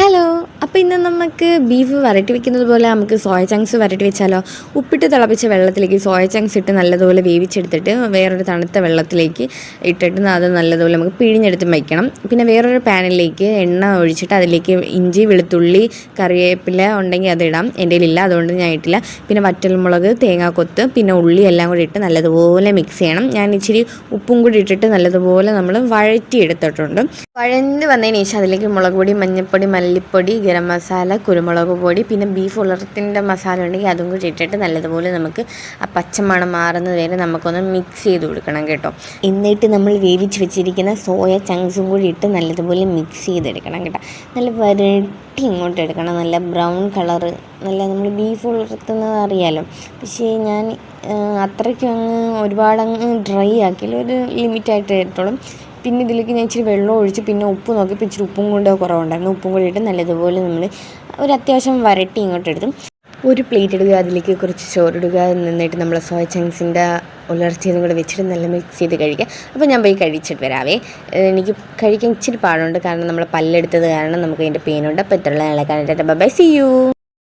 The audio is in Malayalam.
ഹലോ. അപ്പോൾ ഇന്ന് നമുക്ക് ബീഫ് വരട്ടി വെക്കുന്നത് പോലെ നമുക്ക് സോയ ചങ്ക്സ് വരട്ടി വെച്ചാലോ. ഉപ്പിട്ട് തിളപ്പിച്ച വെള്ളത്തിലേക്ക് സോയ ചങ്ക്സ് ഇട്ട് നല്ലതുപോലെ വേവിച്ചെടുത്തിട്ട് വേറൊരു തണുത്ത വെള്ളത്തിലേക്ക് ഇട്ടിട്ട് അത് നല്ലതുപോലെ നമുക്ക് പിഴിഞ്ഞെടുത്ത് വയ്ക്കണം. പിന്നെ വേറൊരു പാനിലേക്ക് എണ്ണ ഒഴിച്ചിട്ട് അതിലേക്ക് ഇഞ്ചി, വെളുത്തുള്ളി, കറിവേപ്പില ഉണ്ടെങ്കിൽ അതിടാം. എൻ്റെ കയ്യിലില്ല, അതുകൊണ്ട് ഞാൻ ഇട്ടില്ല. പിന്നെ വറ്റൽമുളക്, തേങ്ങാക്കൊത്ത്, പിന്നെ ഉള്ളി എല്ലാം കൂടി ഇട്ട് നല്ലതുപോലെ മിക്സ് ചെയ്യണം. ഞാൻ ഇച്ചിരി ഉപ്പും കൂടി ഇട്ടിട്ട് നല്ലതുപോലെ നമ്മൾ വഴറ്റിയെടുത്തിട്ടുണ്ട്. വഴന്ന് വന്നതിന് ശേഷം അതിലേക്ക് മുളക് പൊടി, മഞ്ഞൾപ്പൊടി, മല്ലിപ്പൊടി, ഗരം മസാല, കുരുമുളക് പൊടി, പിന്നെ ബീഫ് ഉലർത്തിൻ്റെ മസാല ഉണ്ടെങ്കിൽ അതും കൂടി ഇട്ടിട്ട് നല്ലതുപോലെ നമുക്ക് ആ പച്ചമണം മാറുന്നത് വരെ നമുക്കൊന്ന് മിക്സ് ചെയ്ത് കൊടുക്കണം കേട്ടോ. എന്നിട്ട് നമ്മൾ വേവിച്ച് വെച്ചിരിക്കുന്ന സോയ ചങ്ക്സും കൂടി ഇട്ട് നല്ലതുപോലെ മിക്സ് ചെയ്തെടുക്കണം കേട്ടോ. നല്ല വരട്ടി ഇങ്ങോട്ട് എടുക്കണം, നല്ല ബ്രൗൺ കളറ്, നല്ല നമ്മൾ ബീഫ് ഉലർത്തുന്നത് അറിയാമല്ലോ. പക്ഷേ ഞാൻ അത്രയ്ക്കും ഒരുപാട് ഡ്രൈ ആക്കിയില്ല, ഒരു ലിമിറ്റായിട്ട് ഇട്ടോളും. പിന്നെ ഇതിലേക്ക് ഞാൻ ഇച്ചിരി വെള്ളം ഒഴിച്ച് പിന്നെ ഉപ്പ് നോക്കിയപ്പോൾ ഇച്ചിരി ഉപ്പും കൊണ്ട് കുറവുണ്ടായിരുന്നു. ഉപ്പും കൂടി ഇട്ട് നല്ലതുപോലെ നമ്മൾ ഒരു അത്യാവശ്യം വരട്ടി ഇങ്ങോട്ട് എടുത്തും ഒരു പ്ലേറ്റ് എടുക്കുക, അതിലേക്ക് കുറച്ച് ചോറിടുക, എന്നിട്ട് നമ്മൾ സോയ ചങ്ക്സിൻ്റെ ഉലർച്ചയും കൂടെ വെച്ചിട്ട് നല്ല മിക്സ് ചെയ്ത് കഴിക്കുക. അപ്പോൾ ഞാൻ പോയി കഴിച്ചിട്ട് വരാവേ. എനിക്ക് കഴിക്കാൻ ഇച്ചിരി പാടുണ്ട്, കാരണം നമ്മൾ പല്ലെടുത്തത് കാരണം നമുക്ക് അതിൻ്റെ പെയിനുണ്ട്. അപ്പോൾ ഇത്രയുള്ള ആളെ കാണിച്ചിട്ട് ബൈ, സീ യു.